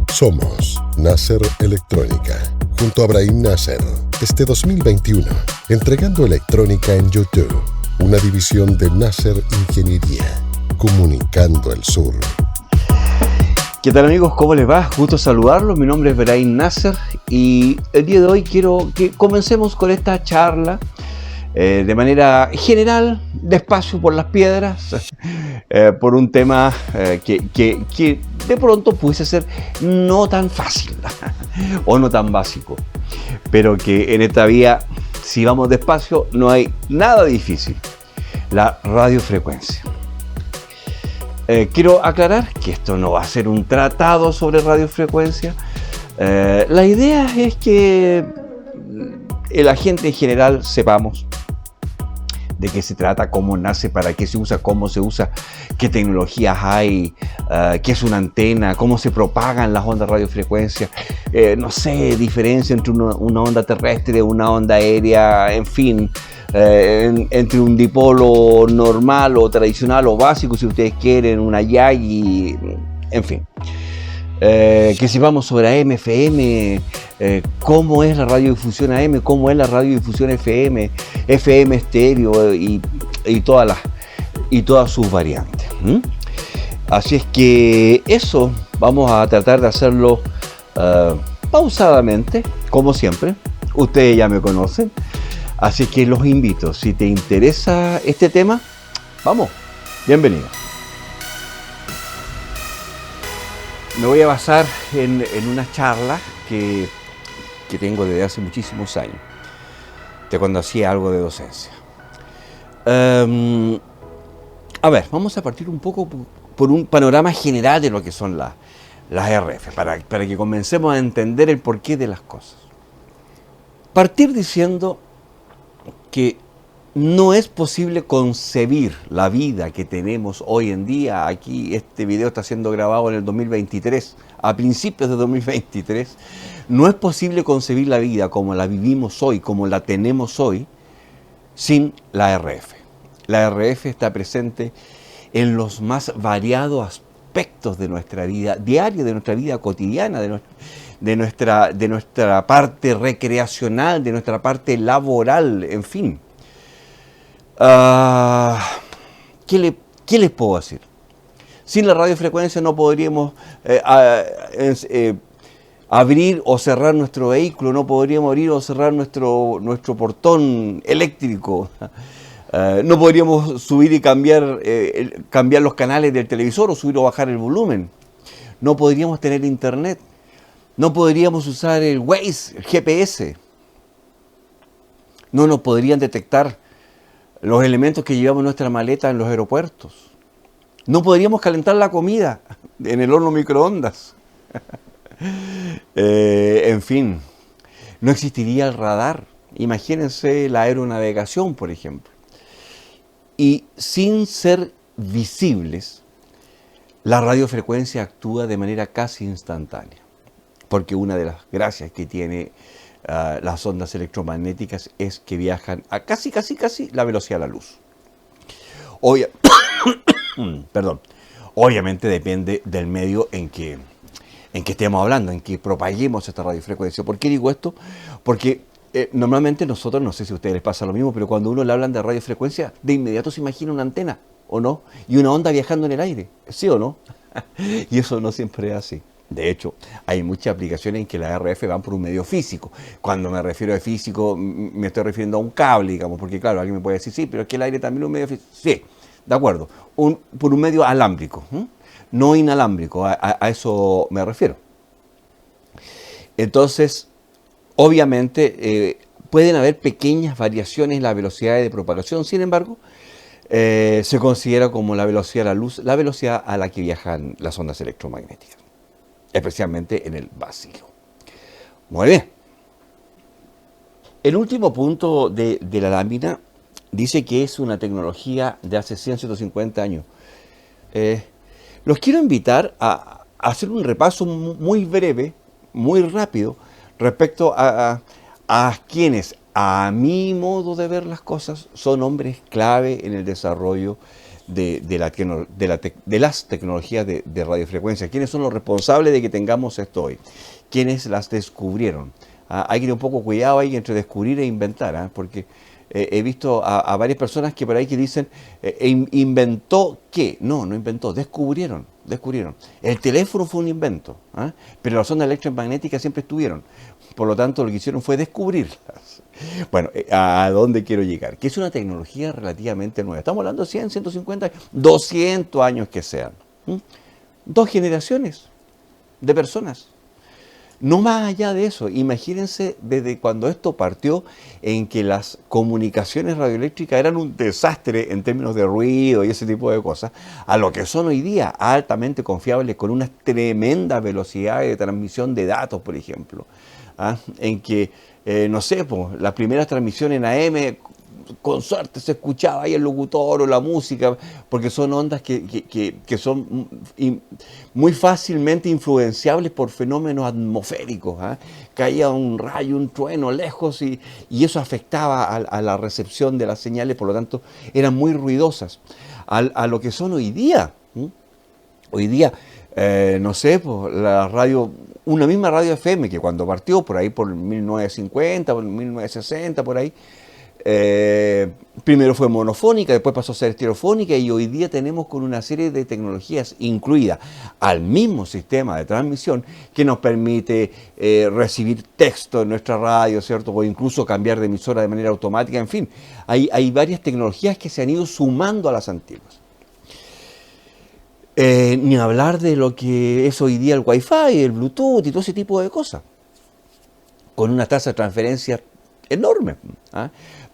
Somos Nasser Electrónica, junto a Brahim Nasser, este 2021, entregando electrónica en YouTube, una división de Nasser Ingeniería, comunicando el sur. ¿Qué tal, amigos? ¿Cómo les va? Gusto saludarlos. Mi nombre es Brahim Nasser y el día de hoy quiero que comencemos con esta charla de manera general, despacio por las piedras, por un tema que de pronto pudiese ser no tan fácil o no tan básico, pero que en esta vía, si vamos despacio, no hay nada difícil: la radiofrecuencia. Quiero aclarar que esto no va a ser un tratado sobre radiofrecuencia. La idea es que la gente en general sepamos de qué se trata, cómo nace, para qué se usa, cómo se usa, qué tecnologías hay, qué es una antena, cómo se propagan las ondas radiofrecuencia, no sé, diferencia entre una onda terrestre, una onda aérea, en fin, entre un dipolo normal o tradicional o básico, si ustedes quieren, una Yagi, en fin. Que si vamos sobre AM, FM, cómo es la radiodifusión AM, cómo es la radiodifusión FM, FM estéreo y todas sus variantes. Así es que eso vamos a tratar de hacerlo pausadamente, como siempre. Ustedes ya me conocen, así que los invito. Si te interesa este tema, vamos, bienvenidos. Me voy a basar en una charla que tengo desde hace muchísimos años, de cuando hacía algo de docencia. A ver, vamos a partir un poco por un panorama general de lo que son las RF, para que comencemos a entender el porqué de las cosas. Partir diciendo que no es posible concebir la vida que tenemos hoy en día. Aquí este video está siendo grabado en el 2023, a principios de 2023. No es posible concebir la vida como la vivimos hoy, como la tenemos hoy, sin la RF. La RF está presente en los más variados aspectos de nuestra vida diaria, de nuestra vida cotidiana, de nuestra parte recreacional, de nuestra parte laboral, en fin. ¿Qué les puedo decir? Sin la radiofrecuencia no podríamos abrir o cerrar nuestro vehículo, no podríamos abrir o cerrar nuestro portón eléctrico, no podríamos subir y cambiar los canales del televisor o subir o bajar el volumen, no podríamos tener internet, no podríamos usar el Waze, el GPS, no nos podrían detectar los elementos que llevamos en nuestra maleta en los aeropuertos. No podríamos calentar la comida en el horno microondas. En fin, no existiría el radar. Imagínense la aeronavegación, por ejemplo. Y sin ser visibles, la radiofrecuencia actúa de manera casi instantánea. Porque una de las gracias que tiene las ondas electromagnéticas es que viajan a casi la velocidad de la luz. Obviamente depende del medio en que estemos hablando, en que propaguemos esta radiofrecuencia. ¿Por qué digo esto? Porque normalmente nosotros, no sé si a ustedes les pasa lo mismo, pero cuando uno le hablan de radiofrecuencia, de inmediato se imagina una antena, ¿o no? Y una onda viajando en el aire, ¿sí o no? Y eso no siempre es así. De hecho, hay muchas aplicaciones en que las RF van por un medio físico. Cuando me refiero a físico, me estoy refiriendo a un cable, digamos, porque claro, alguien me puede decir, sí, pero es que el aire también es un medio físico. Sí, de acuerdo, por un medio alámbrico, no inalámbrico, a eso me refiero. Entonces, obviamente, pueden haber pequeñas variaciones en la velocidad de propagación, sin embargo, se considera como la velocidad de la luz, la velocidad a la que viajan las ondas electromagnéticas, especialmente en el vacío. Muy bien. El último punto de la lámina dice que es una tecnología de hace 150 años. Los quiero invitar a hacer un repaso muy breve, muy rápido, respecto a quienes, a mi modo de ver las cosas, son hombres clave en el desarrollo de las tecnologías de radiofrecuencia. ¿Quiénes son los responsables de que tengamos esto hoy? ¿Quiénes las descubrieron? Hay que tener un poco cuidado ahí entre descubrir e inventar, porque he visto a varias personas que por ahí que dicen, ¿inventó qué? No, no inventó, descubrieron. El teléfono fue un invento, pero las ondas electromagnéticas siempre estuvieron. Por lo tanto, lo que hicieron fue descubrirlas. Bueno, ¿a dónde quiero llegar? Que es una tecnología relativamente nueva. Estamos hablando de 100, 150, 200 años que sean. 2 generaciones de personas. No más allá de eso, imagínense desde cuando esto partió en que las comunicaciones radioeléctricas eran un desastre en términos de ruido y ese tipo de cosas, a lo que son hoy día altamente confiables con unas tremendas velocidades de transmisión de datos, por ejemplo. En que, no sé, pues, las primeras transmisiones en AM, con suerte se escuchaba ahí el locutor o la música, porque son ondas que son muy fácilmente influenciables por fenómenos atmosféricos. Caía un rayo, un trueno lejos y eso afectaba a la recepción de las señales, por lo tanto eran muy ruidosas. A lo que son hoy día. Hoy día, no sé, pues, la radio, una misma radio FM que cuando partió por ahí por 1950, por 1960, por ahí, primero fue monofónica, después pasó a ser estereofónica y hoy día tenemos con una serie de tecnologías incluidas al mismo sistema de transmisión que nos permite recibir texto en nuestra radio, ¿cierto? O incluso cambiar de emisora de manera automática, en fin, hay varias tecnologías que se han ido sumando a las antiguas. Ni hablar de lo que es hoy día el Wi-Fi, el Bluetooth y todo ese tipo de cosas, con una tasa de transferencia enorme.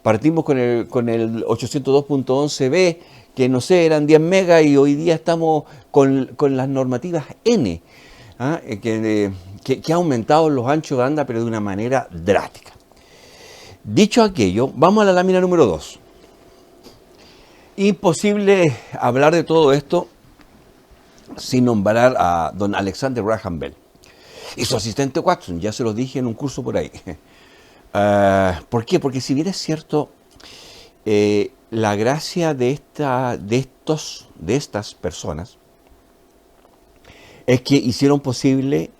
Partimos con el 802.11b, que no sé, eran 10 megas y hoy día estamos con las normativas N, que ha aumentado los anchos de banda, pero de una manera drástica. Dicho aquello, vamos a la lámina número 2. Imposible hablar de todo esto sin nombrar a don Alexander Graham Bell y su asistente Watson. Ya se los dije en un curso por ahí. ¿Por qué? Porque si bien es cierto, la gracia de estas personas es que hicieron posible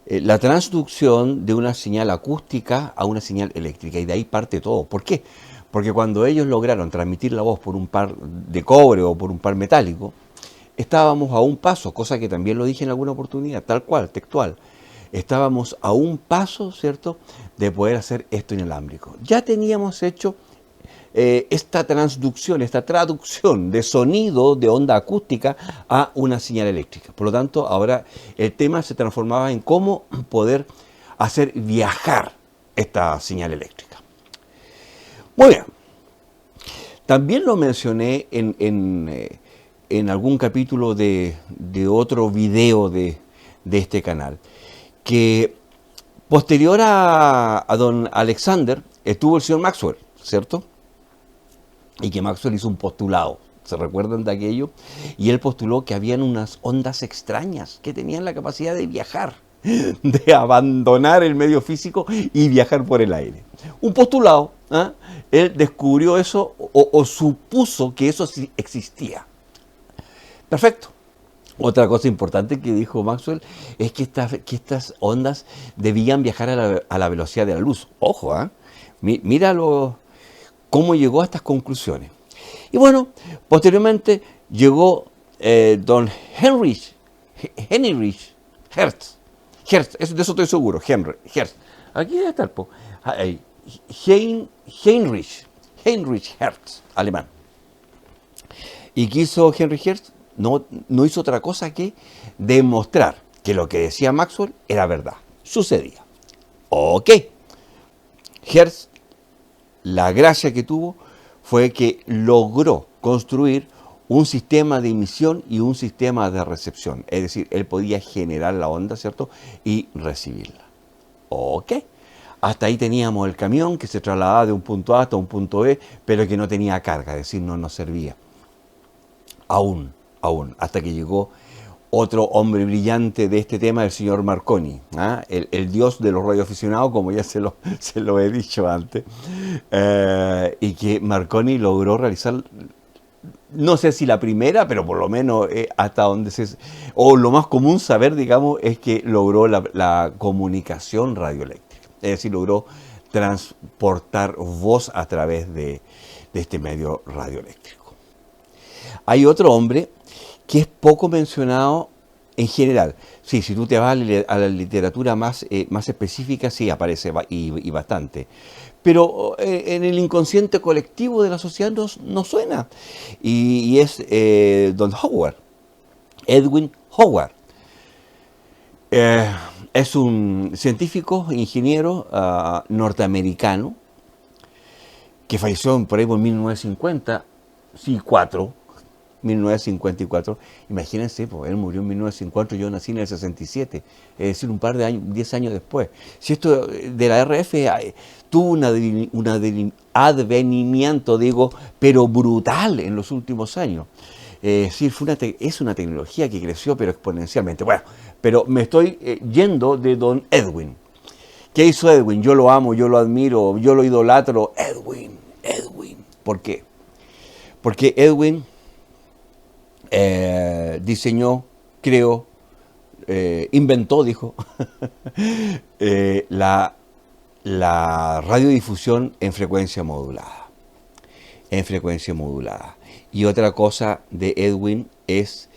la transducción de una señal acústica a una señal eléctrica, y de ahí parte todo. ¿Por qué? Porque cuando ellos lograron transmitir la voz por un par de cobre o por un par metálico, estábamos a un paso, cosa que también lo dije en alguna oportunidad, tal cual, textual. Estábamos a un paso, ¿cierto?, de poder hacer esto inalámbrico. Ya teníamos hecho esta transducción, esta traducción de sonido de onda acústica a una señal eléctrica. Por lo tanto, ahora el tema se transformaba en cómo poder hacer viajar esta señal eléctrica. Muy bien. También lo mencioné en algún capítulo de otro video de este canal, que posterior a don Alexander estuvo el señor Maxwell, ¿cierto? Y que Maxwell hizo un postulado, ¿se recuerdan de aquello? Y él postuló que habían unas ondas extrañas que tenían la capacidad de viajar, de abandonar el medio físico y viajar por el aire. Un postulado, él descubrió eso o supuso que eso sí existía. Perfecto. Otra cosa importante que dijo Maxwell es que estas ondas debían viajar a la velocidad de la luz. Ojo, míralo cómo llegó a estas conclusiones. Y bueno, posteriormente llegó don Heinrich Hertz, de eso estoy seguro, Hertz. Aquí está el Heinrich Hertz, alemán. ¿Y qué hizo Heinrich Hertz? No hizo otra cosa que demostrar que lo que decía Maxwell era verdad. Sucedía. Ok. Hertz, la gracia que tuvo fue que logró construir un sistema de emisión y un sistema de recepción. Es decir, él podía generar la onda, ¿cierto?, y recibirla. Ok. Hasta ahí teníamos el camión que se trasladaba de un punto A hasta un punto B, pero que no tenía carga, es decir, no nos servía. Aún, hasta que llegó otro hombre brillante de este tema, el señor Marconi, el dios de los radioaficionados, como ya se lo he dicho antes, y que Marconi logró realizar no sé si la primera, pero por lo menos hasta donde o lo más común saber, digamos, es que logró la comunicación radioeléctrica. Es decir, logró transportar voz a través de este medio radioeléctrico. Hay otro hombre que es poco mencionado en general. Sí, si tú te vas a la literatura más específica, sí aparece y bastante. Pero en el inconsciente colectivo de la sociedad no suena. Y es Don Howard, Edwin Howard. Es un científico, ingeniero norteamericano que falleció por ahí por 1954. Imagínense, pues, él murió en 1954, yo nací en el 67, es decir, un par de años, 10 años después. Si esto de la RF tuvo un advenimiento, digo, pero brutal en los últimos años. Es decir, es una tecnología que creció, pero exponencialmente. Bueno, pero me estoy yendo de don Edwin. ¿Qué hizo Edwin? Yo lo amo, yo lo admiro, yo lo idolatro. Edwin. ¿Por qué? Porque Edwin diseñó, creó, inventó, dijo, la radiodifusión en frecuencia modulada. Y otra cosa de Edwin es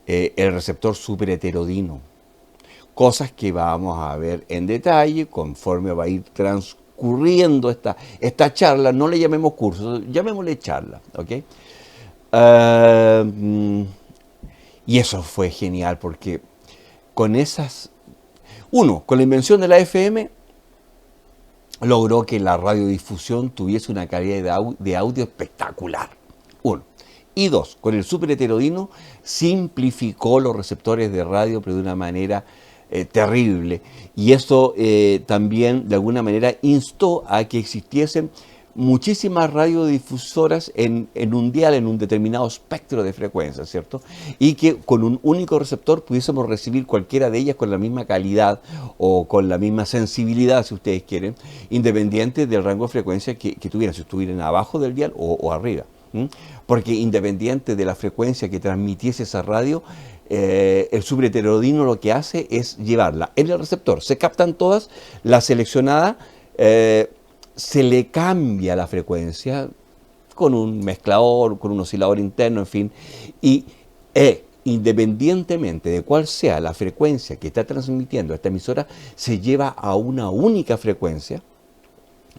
el receptor superheterodino. Cosas que vamos a ver en detalle conforme va a ir transcurriendo esta charla. No le llamemos curso, llamémosle charla, ¿ok? Y eso fue genial porque con la invención de la FM logró que la radiodifusión tuviese una calidad de audio espectacular. Uno. Y dos, con el superheterodino simplificó los receptores de radio, pero de una manera terrible. Y esto también de alguna manera instó a que existiesen muchísimas radiodifusoras en un dial, en un determinado espectro de frecuencia, ¿cierto? Y que con un único receptor pudiésemos recibir cualquiera de ellas con la misma calidad o con la misma sensibilidad, si ustedes quieren, independiente del rango de frecuencia que tuvieran, si estuvieran abajo del dial o arriba. Porque independiente de la frecuencia que transmitiese esa radio, el superheterodino lo que hace es llevarla en el receptor. Se captan todas, la seleccionada se le cambia la frecuencia con un mezclador, con un oscilador interno, en fin, y independientemente de cuál sea la frecuencia que está transmitiendo esta emisora, se lleva a una única frecuencia,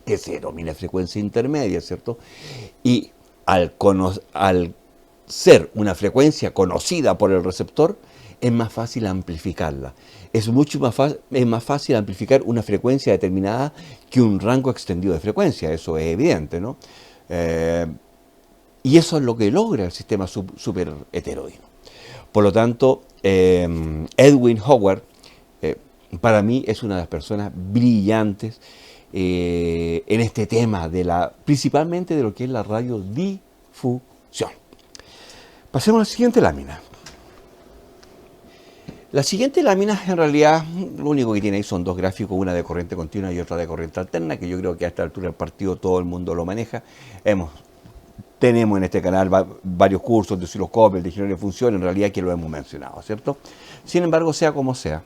que se denomina frecuencia intermedia, ¿cierto? Y al ser una frecuencia conocida por el receptor, es más fácil amplificarla. Es más fácil amplificar una frecuencia determinada que un rango extendido de frecuencia, eso es evidente, ¿no? Y eso es lo que logra el sistema superheterodino. Por lo tanto, Edwin Howard, para mí, es una de las personas brillantes en este tema, principalmente de lo que es la radiodifusión. Pasemos a la siguiente lámina. La siguiente lámina, en realidad, lo único que tiene ahí son dos gráficos, una de corriente continua y otra de corriente alterna, que yo creo que a esta altura del partido todo el mundo lo maneja. Tenemos en este canal varios cursos de osciloscopio, de ingeniería de función, en realidad que lo hemos mencionado, ¿cierto? Sin embargo, sea como sea,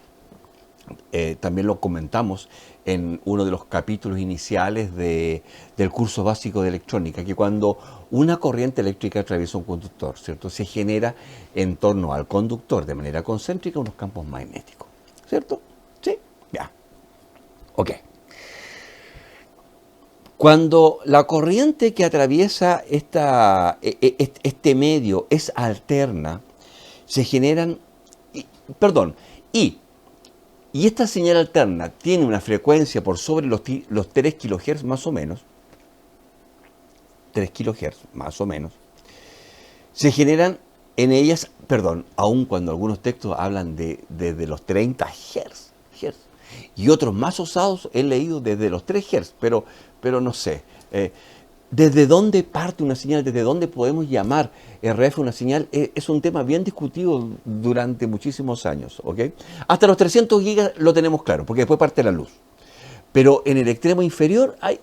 también lo comentamos en uno de los capítulos iniciales del curso básico de electrónica, que cuando una corriente eléctrica atraviesa un conductor, ¿cierto?, se genera en torno al conductor de manera concéntrica unos campos magnéticos, ¿cierto? ¿Sí? Ya. Ok. Cuando la corriente que atraviesa este medio es alterna, se generan, y esta señal alterna tiene una frecuencia por sobre los 3 kHz más o menos, 3 kHz más o menos, se generan en ellas, aun cuando algunos textos hablan desde los 30 Hz, y otros más osados he leído desde los 3 Hz, pero no sé, ¿desde dónde parte una señal? ¿Desde dónde podemos llamar RF una señal? Es un tema bien discutido durante muchísimos años, ¿ok? Hasta los 300 gigas lo tenemos claro, porque después parte la luz. Pero en el extremo inferior hay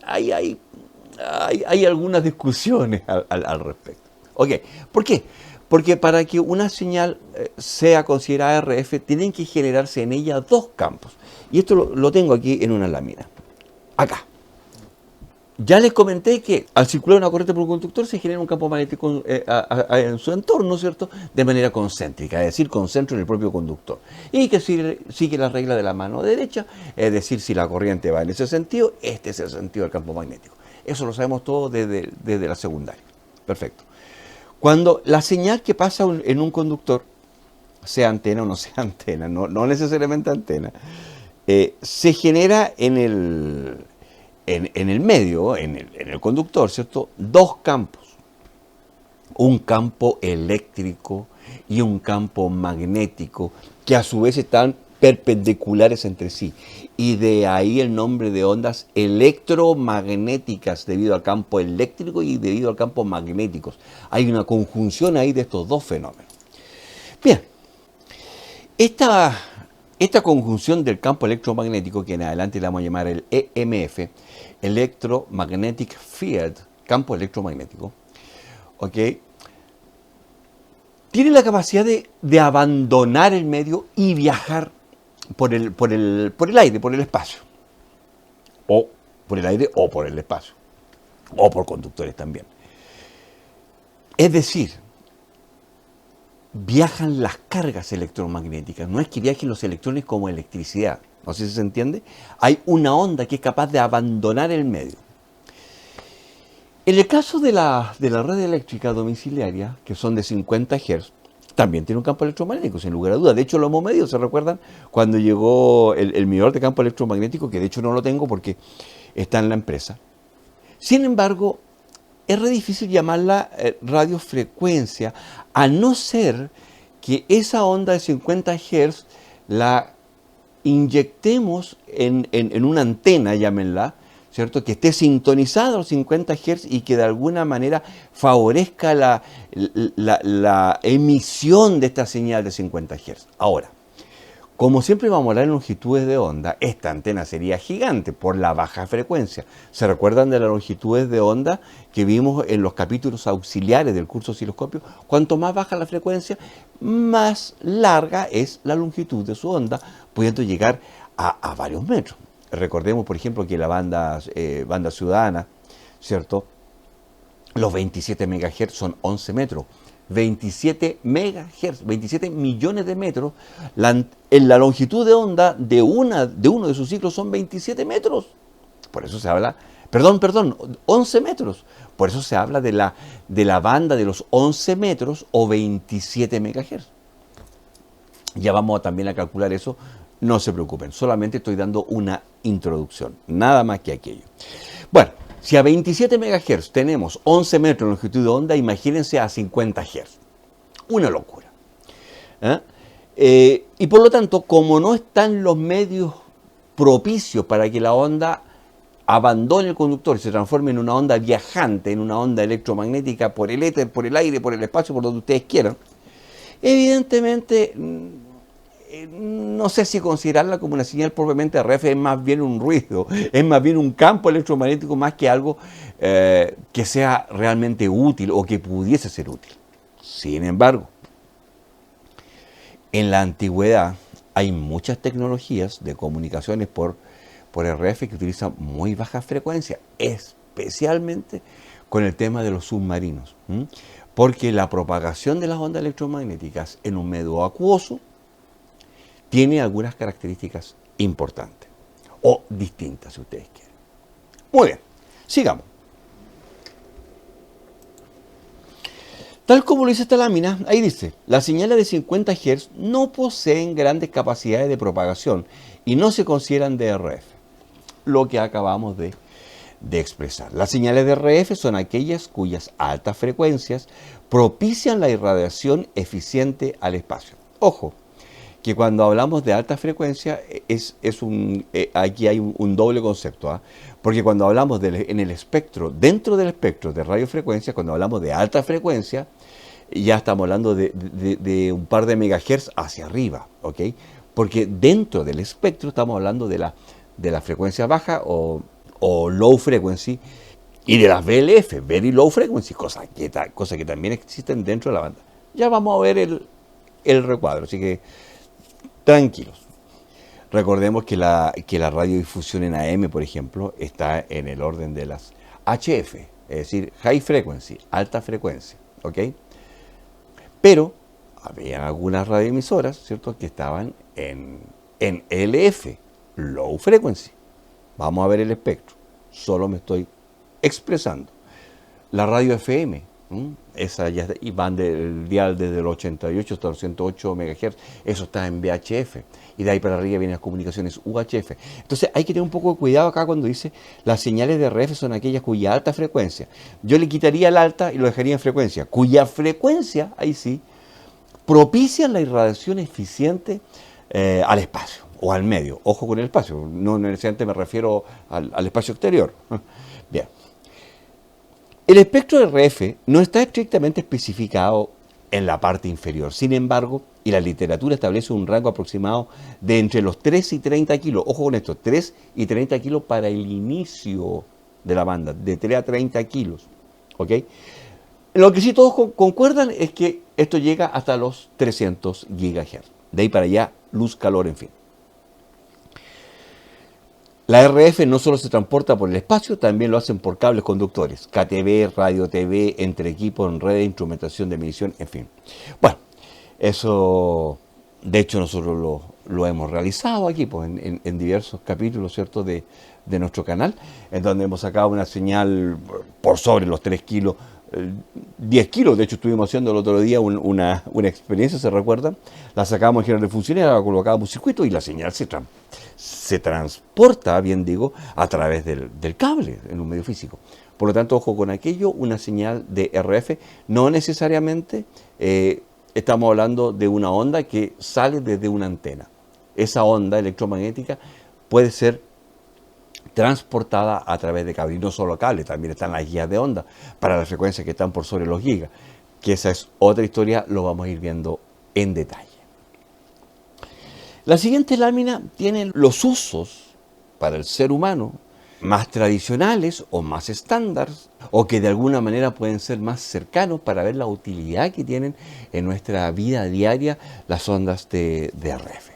algunas discusiones al respecto. Ok, ¿por qué? Porque para que una señal sea considerada RF, tienen que generarse en ella dos campos. Y esto lo tengo aquí en una lámina. Acá. Ya les comenté que al circular una corriente por un conductor se genera un campo magnético en su entorno, ¿cierto? De manera concéntrica, es decir, concentro en el propio conductor. Y que sigue la regla de la mano derecha, es decir, si la corriente va en ese sentido, este es el sentido del campo magnético. Eso lo sabemos todos desde la secundaria. Perfecto. Cuando la señal que pasa en un conductor, sea antena o no sea antena, no necesariamente antena, se genera en el medio, en el conductor, ¿cierto? Dos campos. Un campo eléctrico y un campo magnético, que a su vez están perpendiculares entre sí. Y de ahí el nombre de ondas electromagnéticas, debido al campo eléctrico y debido al campo magnético. Hay una conjunción ahí de estos dos fenómenos. Bien, esta conjunción del campo electromagnético, que en adelante le vamos a llamar el EMF, Electromagnetic Field, campo electromagnético, ¿ok? Tiene la capacidad de abandonar el medio y viajar por el aire, por el espacio. O por el aire o por el espacio. O por conductores también. Es decir, viajan las cargas electromagnéticas. No es que viajen los electrones como electricidad. No sé si se entiende. Hay una onda que es capaz de abandonar el medio. En el caso de la red eléctrica domiciliaria, que son de 50 Hz, también tiene un campo electromagnético, sin lugar a dudas. De hecho, lo hemos medido, ¿se recuerdan? Cuando llegó el medidor de campo electromagnético, que de hecho no lo tengo porque está en la empresa. Sin embargo, es re difícil llamarla radiofrecuencia, a no ser que esa onda de 50 Hz la inyectemos en una antena, llámenla, ¿cierto? Que esté sintonizada a los 50 Hz y que de alguna manera favorezca la emisión de esta señal de 50 Hz. Ahora, como siempre vamos a hablar en longitudes de onda, esta antena sería gigante por la baja frecuencia. ¿Se recuerdan de las longitudes de onda que vimos en los capítulos auxiliares del curso osciloscopio? Cuanto más baja la frecuencia, más larga es la longitud de su onda, pudiendo llegar a varios metros. Recordemos, por ejemplo, que la banda ciudadana, ¿cierto? Los 27 MHz son 11 metros. 27 MHz, 27 millones de metros. En la longitud de onda de uno de sus ciclos son 27 metros. Por eso se habla, 11 metros. Por eso se habla de la banda de los 11 metros o 27 MHz. Ya vamos también a calcular eso. No se preocupen, solamente estoy dando una introducción, nada más que aquello. Bueno, si a 27 MHz tenemos 11 metros de longitud de onda, imagínense a 50 Hz. Una locura. Y por lo tanto, como no están los medios propicios para que la onda abandone el conductor y se transforme en una onda viajante, en una onda electromagnética por el éter, por el aire, por el espacio, por donde ustedes quieran, evidentemente no sé si considerarla como una señal propiamente RF, es más bien un ruido, es más bien un campo electromagnético más que algo que sea realmente útil o que pudiese ser útil. Sin embargo, en la antigüedad hay muchas tecnologías de comunicaciones por RF que utilizan muy baja frecuencia, especialmente con el tema de los submarinos, porque la propagación de las ondas electromagnéticas en un medio acuoso tiene algunas características importantes, o distintas si ustedes quieren. Muy bien, sigamos. Tal como lo dice esta lámina, ahí dice, las señales de 50 Hz no poseen grandes capacidades de propagación y no se consideran de RF, lo que acabamos de expresar. Las señales de RF son aquellas cuyas altas frecuencias propician la irradiación eficiente al espacio. Ojo, que cuando hablamos de alta frecuencia aquí hay un doble concepto, porque cuando hablamos en el espectro, dentro del espectro de radiofrecuencia, cuando hablamos de alta frecuencia, ya estamos hablando de un par de megahertz hacia arriba, ¿ok? Porque dentro del espectro estamos hablando de la frecuencia baja o low frequency, y de las VLF, Very Low Frequency, cosas que también existen dentro de la banda. Ya vamos a ver el recuadro, así que tranquilos. Recordemos que la radiodifusión en AM, por ejemplo, está en el orden de las HF, es decir, High Frequency, alta frecuencia, ¿ok? Pero había algunas radioemisoras, ¿cierto?, que estaban en LF, Low Frequency. Vamos a ver el espectro, solo me estoy expresando. La radio FM, esa ya y van del dial desde el 88 hasta los 108 MHz, eso está en VHF, y de ahí para arriba vienen las comunicaciones UHF. Entonces hay que tener un poco de cuidado acá cuando dice las señales de RF son aquellas cuya alta frecuencia. Yo le quitaría el alta y lo dejaría en frecuencia, cuya frecuencia, ahí sí, propician la irradiación eficiente al espacio o al medio. Ojo con el espacio, no necesariamente me refiero al espacio exterior. Bien. El espectro de RF no está estrictamente especificado en la parte inferior. Sin embargo, y la literatura establece un rango aproximado de entre los 3 y 30 kilos. Ojo con esto, 3 y 30 kilos para el inicio de la banda, de 3 a 30 kilos. ¿Ok? Lo que sí todos concuerdan es que esto llega hasta los 300 GHz. De ahí para allá, luz, calor, en fin. La RF no solo se transporta por el espacio, también lo hacen por cables conductores, KTV, radio TV, entre equipos en red, instrumentación de medición, en fin. Bueno, eso, de hecho, nosotros lo hemos realizado aquí pues, en diversos capítulos, ¿cierto?, de nuestro canal, en donde hemos sacado una señal por sobre los 3 kilos, 10 kilos. De hecho, estuvimos haciendo el otro día una experiencia, ¿se recuerdan? La sacamos en general de funciones, la colocábamos un circuito y la señal se transporta, bien digo, a través del cable en un medio físico. Por lo tanto, ojo con aquello, una señal de RF, no necesariamente estamos hablando de una onda que sale desde una antena. Esa onda electromagnética puede ser transportada a través de cable, y no solo cable, también están las guías de onda para las frecuencias que están por sobre los gigas, que esa es otra historia, lo vamos a ir viendo en detalle. La siguiente lámina tiene los usos para el ser humano más tradicionales o más estándar, o que de alguna manera pueden ser más cercanos para ver la utilidad que tienen en nuestra vida diaria las ondas de RF.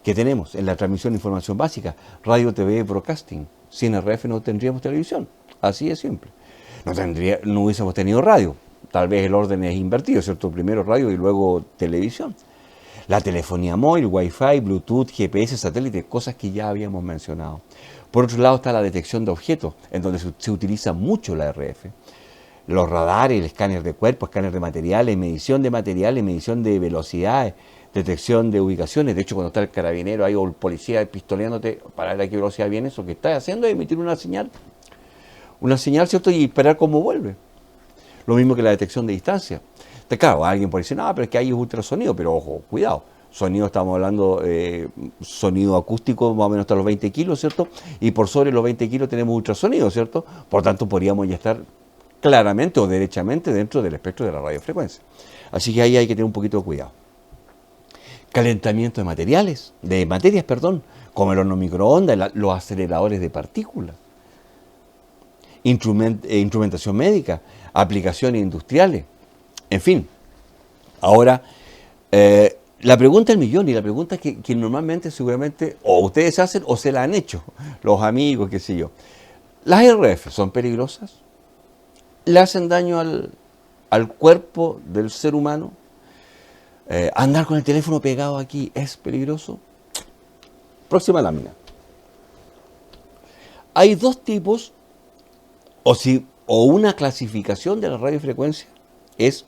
Que tenemos en la transmisión de información básica, radio, TV, broadcasting. Sin RF no tendríamos televisión, así de simple. No hubiésemos tenido radio, tal vez el orden es invertido, ¿cierto? Primero radio y luego televisión. La telefonía móvil, Wi-Fi, Bluetooth, GPS, satélite, cosas que ya habíamos mencionado. Por otro lado está la detección de objetos, en donde se utiliza mucho la RF. Los radares, el escáner de cuerpo, escáner de materiales, medición de velocidades, detección de ubicaciones. De hecho, cuando está el carabinero ahí o el policía pistoleándote para ver a qué velocidad viene, eso que está haciendo es emitir una señal, ¿cierto? Y esperar cómo vuelve. Lo mismo que la detección de distancia. Claro, alguien puede decir, no, pero es que hay ultrasonido, pero ojo, cuidado. Sonido, estamos hablando sonido acústico más o menos hasta los 20 kilos, ¿cierto? Y por sobre los 20 kilos tenemos ultrasonido, ¿cierto? Por tanto, podríamos ya estar claramente o derechamente dentro del espectro de la radiofrecuencia. Así que ahí hay que tener un poquito de cuidado. Calentamiento de materias, como el horno microondas, los aceleradores de partículas, instrumentación médica, aplicaciones industriales, en fin. Ahora, la pregunta del millón, y la pregunta que normalmente seguramente o ustedes hacen o se la han hecho, los amigos, qué sé yo. ¿Las RF son peligrosas? ¿Le hacen daño al cuerpo del ser humano? ¿Andar con el teléfono pegado aquí es peligroso? Próxima lámina. Hay dos tipos, o una clasificación de la radiofrecuencia es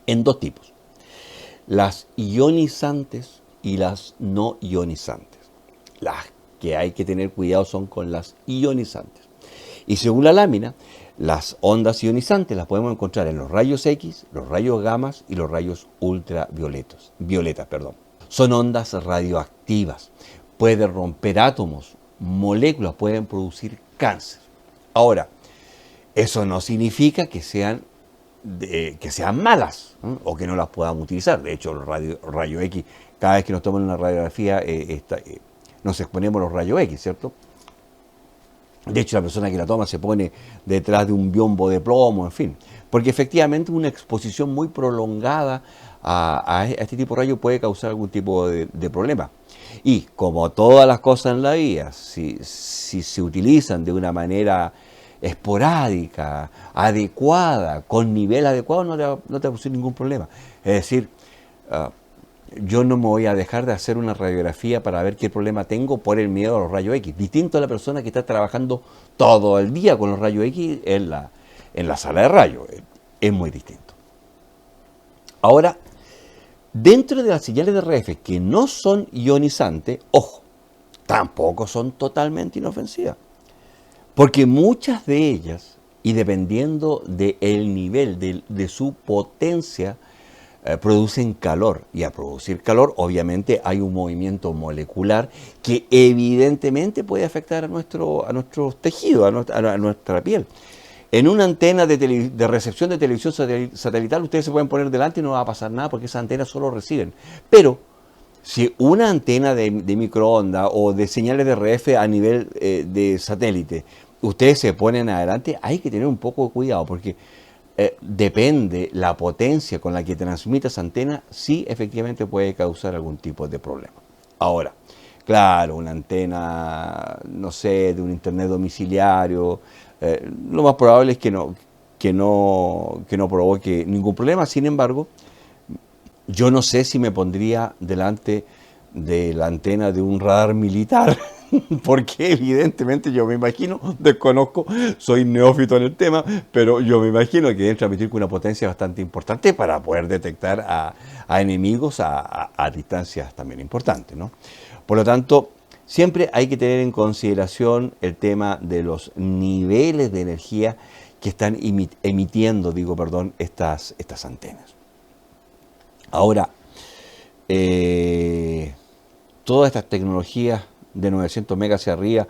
en dos tipos. Las ionizantes y las no ionizantes. Las que hay que tener cuidado son con las ionizantes. Y según la lámina, las ondas ionizantes las podemos encontrar en los rayos X, los rayos gamma y los rayos ultravioletas. Son ondas radioactivas, pueden romper átomos, moléculas, pueden producir cáncer. Ahora, eso no significa que sean malas, ¿no? O que no las podamos utilizar. De hecho, los rayos X, cada vez que nos toman una radiografía, nos exponemos a los rayos X, ¿cierto? De hecho, la persona que la toma se pone detrás de un biombo de plomo, en fin. Porque efectivamente una exposición muy prolongada a este tipo de rayos puede causar algún tipo de problema. Y como todas las cosas en la vida, si se utilizan de una manera esporádica, adecuada, con nivel adecuado, no te va a producir ningún problema. Es decir, yo no me voy a dejar de hacer una radiografía para ver qué problema tengo por el miedo a los rayos X. Distinto a la persona que está trabajando todo el día con los rayos X en la sala de rayos. Es muy distinto. Ahora, dentro de las señales de RF que no son ionizantes, ojo, tampoco son totalmente inofensivas. Porque muchas de ellas, y dependiendo del nivel, de su potencia, producen calor. Y a producir calor, obviamente, hay un movimiento molecular que evidentemente puede afectar a nuestros tejidos, a nuestra piel. En una antena de recepción de televisión satelital, ustedes se pueden poner delante y no va a pasar nada porque esas antenas solo reciben. Pero si una antena de microondas o de señales de RF a nivel de satélite, ustedes se ponen adelante, hay que tener un poco de cuidado porque depende la potencia con la que transmite esa antena, sí efectivamente puede causar algún tipo de problema. Ahora, claro, una antena, no sé, de un internet domiciliario, lo más probable es que no provoque ningún problema. Sin embargo, yo no sé si me pondría delante de la antena de un radar militar, porque evidentemente yo me imagino, desconozco, soy neófito en el tema, pero yo me imagino que deben transmitir con una potencia bastante importante para poder detectar a enemigos a distancias también importantes, ¿no? Por lo tanto, siempre hay que tener en consideración el tema de los niveles de energía que están emitiendo, estas antenas. Ahora, todas estas tecnologías de 900 megas hacia arriba,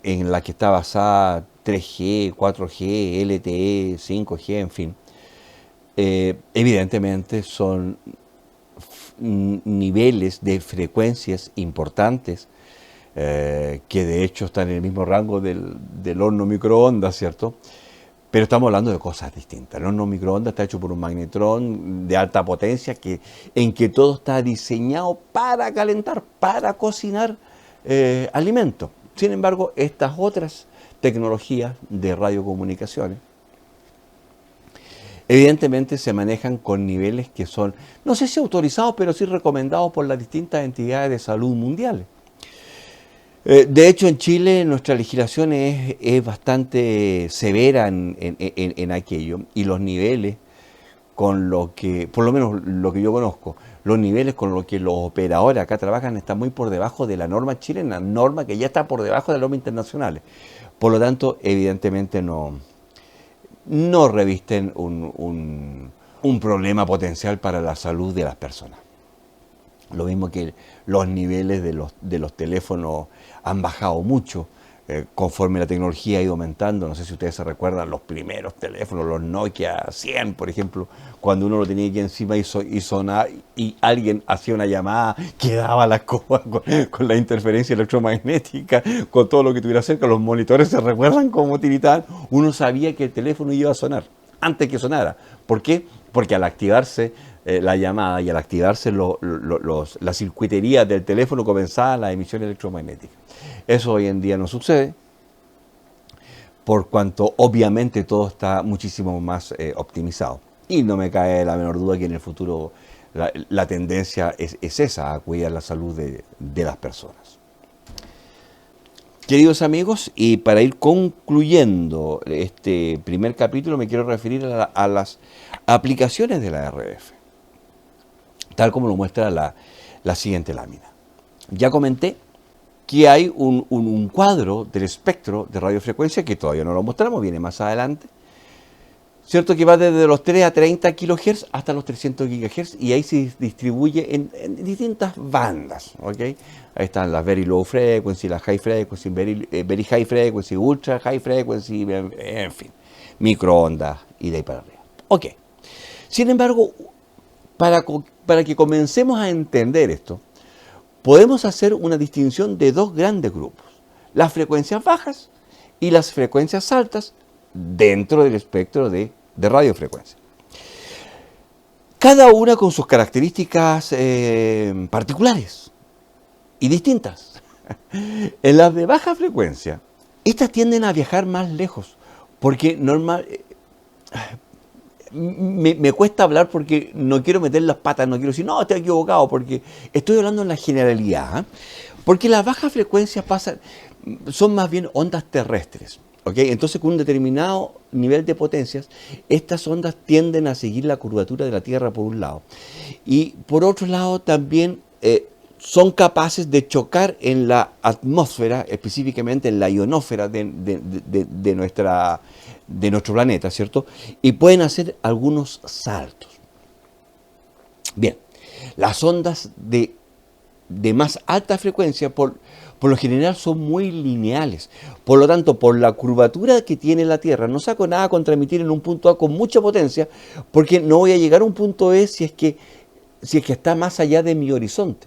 en las que está basada 3G, 4G, LTE, 5G, en fin, evidentemente son niveles de frecuencias importantes que de hecho están en el mismo rango del horno microondas, ¿cierto? Pero estamos hablando de cosas distintas. El horno microondas está hecho por un magnetrón de alta potencia en que todo está diseñado para calentar, para cocinar alimentos. Sin embargo, estas otras tecnologías de radiocomunicaciones evidentemente se manejan con niveles que son, no sé si autorizados, pero sí recomendados por las distintas entidades de salud mundiales. De hecho, en Chile nuestra legislación es bastante severa en aquello, y los niveles con lo que, por lo menos lo que yo conozco, los niveles con los que los operadores acá trabajan están muy por debajo de la norma chilena, norma que ya está por debajo de las normas internacionales. Por lo tanto, evidentemente no revisten un problema potencial para la salud de las personas. Lo mismo que los niveles de los teléfonos han bajado mucho conforme la tecnología ha ido aumentando. No sé si ustedes se recuerdan los primeros teléfonos, los Nokia 100, por ejemplo, cuando uno lo tenía aquí encima y sonaba, y alguien hacía una llamada, quedaba la escoba con la interferencia electromagnética, con todo lo que tuviera cerca. Los monitores se recuerdan cómo tiritaban. Uno sabía que el teléfono iba a sonar antes que sonara. ¿Por qué? Porque al activarse la llamada y al activarse la circuitería del teléfono comenzaba la emisión electromagnética. Eso hoy en día no sucede, por cuanto obviamente todo está muchísimo más optimizado. Y no me cae la menor duda que en el futuro la tendencia es esa, a cuidar la salud de las personas. Queridos amigos, y para ir concluyendo este primer capítulo, me quiero referir a las aplicaciones de la RF, tal como lo muestra la siguiente lámina. Ya comenté que hay un cuadro del espectro de radiofrecuencia que todavía no lo mostramos, viene más adelante, ¿cierto? Que va desde los 3 a 30 kHz hasta los 300 GHz, y ahí se distribuye en distintas bandas, ¿ok? Ahí están las very low frequency, las high frequency, very high frequency, ultra high frequency, en fin, microondas y de ahí para arriba. Ok. Sin embargo, para que comencemos a entender esto, podemos hacer una distinción de dos grandes grupos: las frecuencias bajas y las frecuencias altas dentro del espectro de radiofrecuencia. Cada una con sus características particulares y distintas. En las de baja frecuencia, estas tienden a viajar más lejos, porque me cuesta hablar porque no quiero meter las patas, no quiero decir, no, estoy equivocado, porque estoy hablando en la generalidad, ¿eh? Porque las bajas frecuencias son más bien ondas terrestres. ¿Okay? Entonces, con un determinado nivel de potencias, estas ondas tienden a seguir la curvatura de la Tierra por un lado. Y por otro lado, también son capaces de chocar en la atmósfera, específicamente en la ionosfera de nuestro planeta, ¿cierto? Y pueden hacer algunos saltos. Bien, las ondas de más alta frecuencia, por lo general son muy lineales. Por lo tanto, por la curvatura que tiene la Tierra, no saco nada con transmitir en un punto A con mucha potencia, porque no voy a llegar a un punto E si es que está más allá de mi horizonte.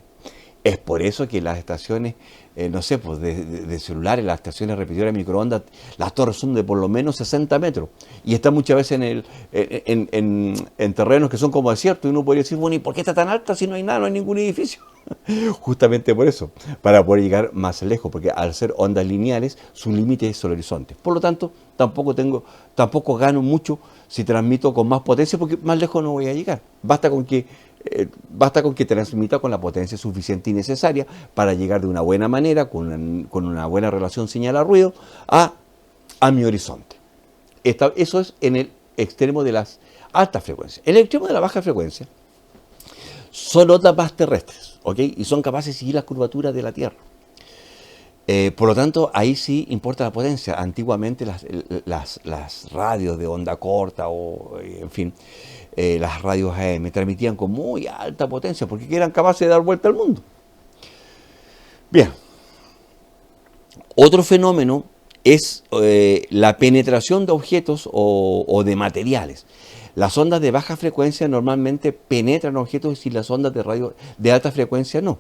Es por eso que las estaciones, no sé, pues de celulares, las estaciones repetidoras de microondas, las torres son de por lo menos 60 metros. Y están muchas veces en terrenos que son como desiertos. Y uno podría decir, bueno, ¿y por qué está tan alta si no hay nada, no hay ningún edificio? Justamente por eso, para poder llegar más lejos, porque al ser ondas lineales, su límite es el horizonte. Por lo tanto, tampoco gano mucho si transmito con más potencia, porque más lejos no voy a llegar. Basta con que transmita con la potencia suficiente y necesaria para llegar de una buena manera, con una buena relación señal-ruido, a mi horizonte. Eso es en el extremo de las altas frecuencias. En el extremo de la baja frecuencia son ondas más terrestres, ¿ok? Y son capaces de seguir las curvaturas de la Tierra. Por lo tanto, ahí sí importa la potencia. Antiguamente las radios de onda corta o, en fin, las radios AM transmitían con muy alta potencia porque eran capaces de dar vuelta al mundo. Bien. Otro fenómeno es la penetración de objetos o de materiales. Las ondas de baja frecuencia normalmente penetran objetos y las ondas de radio de alta frecuencia no.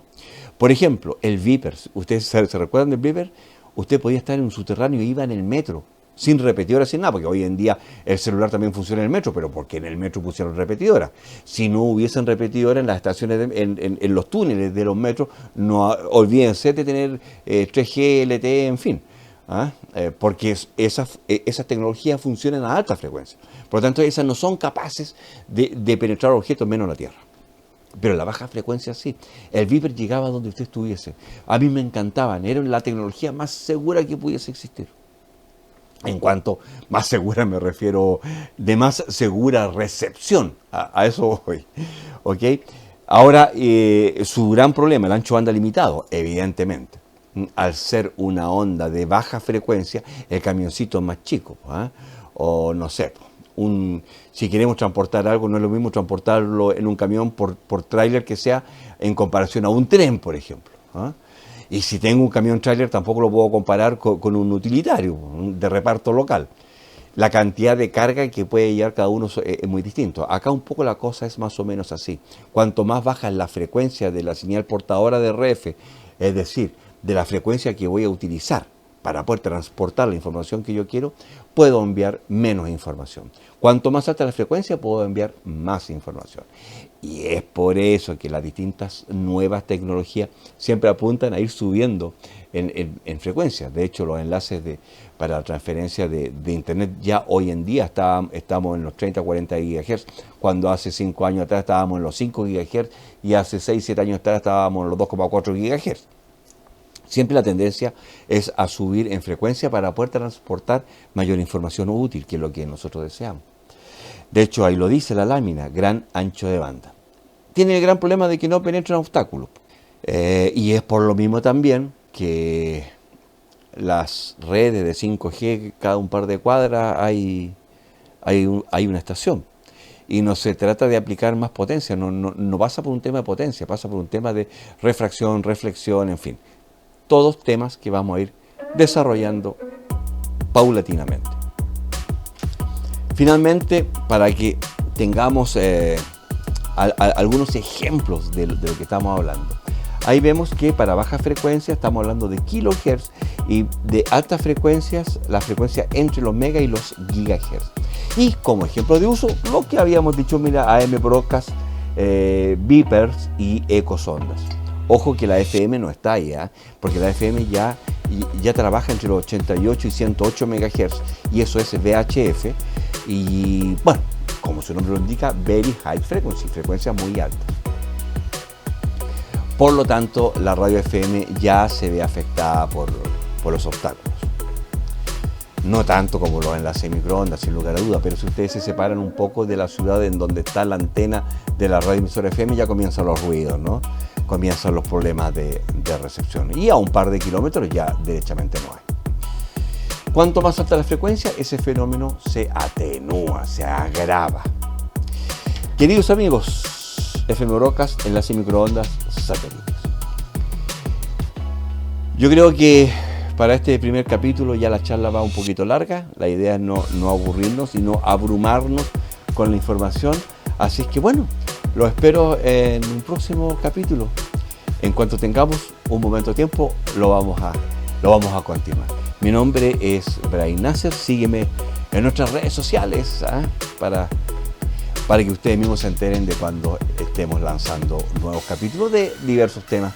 Por ejemplo, el Viper. ¿Ustedes se recuerdan del Viper? Usted podía estar en un subterráneo y iba en el metro, sin repetidora, sin nada, porque hoy en día el celular también funciona en el metro, pero porque en el metro pusieron repetidora. Si no hubiesen repetidora en las estaciones, en los túneles de los metros, no olvídense de tener 3G, LTE, en fin. Porque esas tecnologías funcionan a alta frecuencia. Por lo tanto, esas no son capaces de penetrar objetos menos la Tierra. Pero la baja frecuencia sí. El Viper llegaba donde usted estuviese. A mí me encantaban. Era la tecnología más segura que pudiese existir. En cuanto más segura me refiero de más segura recepción. A eso voy. ¿Ok? Ahora, su gran problema, el ancho banda limitado, evidentemente. Al ser una onda de baja frecuencia, el camioncito es más chico. O no sé, si queremos transportar algo, no es lo mismo transportarlo en un camión por tráiler que sea en comparación a un tren, por ejemplo. Y si tengo un camión tráiler, tampoco lo puedo comparar con un utilitario de reparto local. La cantidad de carga que puede llevar cada uno es muy distinto. Acá un poco la cosa es más o menos así. Cuanto más baja es la frecuencia de la señal portadora de RF, es decir, de la frecuencia que voy a utilizar para poder transportar la información que yo quiero, puedo enviar menos información. Cuanto más alta la frecuencia, puedo enviar más información. Y es por eso que las distintas nuevas tecnologías siempre apuntan a ir subiendo en frecuencia. De hecho, los enlaces para la transferencia de Internet ya hoy en día estamos en los 30-40 GHz, cuando hace 5 años atrás estábamos en los 5 GHz y hace 6-7 años atrás estábamos en los 2,4 GHz. Siempre la tendencia es a subir en frecuencia para poder transportar mayor información útil, que es lo que nosotros deseamos. De hecho, ahí lo dice la lámina, gran ancho de banda. Tiene el gran problema de que no penetran obstáculos. Y es por lo mismo también que las redes de 5G, cada un par de cuadras hay una estación. Y no se trata de aplicar más potencia, no pasa por un tema de potencia, pasa por un tema de refracción, reflexión, en fin. Todos temas que vamos a ir desarrollando paulatinamente. Finalmente, para que tengamos algunos ejemplos de lo que estamos hablando. Ahí vemos que para baja frecuencia estamos hablando de kilohertz y de altas frecuencias, la frecuencia entre los mega y los gigahertz. Y como ejemplo de uso, lo que habíamos dicho, mira, AM Broadcast, beepers y ecosondas. Ojo que la FM no está ahí, porque la FM ya trabaja entre los 88 y 108 MHz y eso es VHF y bueno, como su nombre lo indica, Very High Frequency, frecuencias muy altas. Por lo tanto, la radio FM ya se ve afectada por los obstáculos. No tanto como lo en las microondas, sin lugar a duda, pero si ustedes se separan un poco de la ciudad en donde está la antena de la radioemisora FM, ya comienzan los ruidos, ¿no? Comienzan los problemas de recepción. Y a un par de kilómetros ya derechamente no hay. Cuanto más alta la frecuencia, ese fenómeno se atenúa, se agrava. Queridos amigos, FM Broadcast, enlace microondas, satélites. Yo creo que para este primer capítulo ya la charla va un poquito larga. La idea es no aburrirnos, sino abrumarnos con la información. Así es que bueno, lo espero en un próximo capítulo. En cuanto tengamos un momento de tiempo, lo vamos a continuar. Mi nombre es Brahim Nasser. Sígueme en nuestras redes sociales para que ustedes mismos se enteren de cuando estemos lanzando nuevos capítulos de diversos temas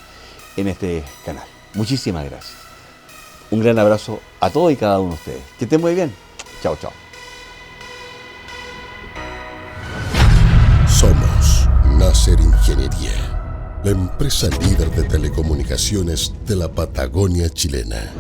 en este canal. Muchísimas gracias. Un gran abrazo a todos y cada uno de ustedes. Que estén muy bien. Chao, chao. Somos Nasser Ingeniería, la empresa líder de telecomunicaciones de la Patagonia chilena.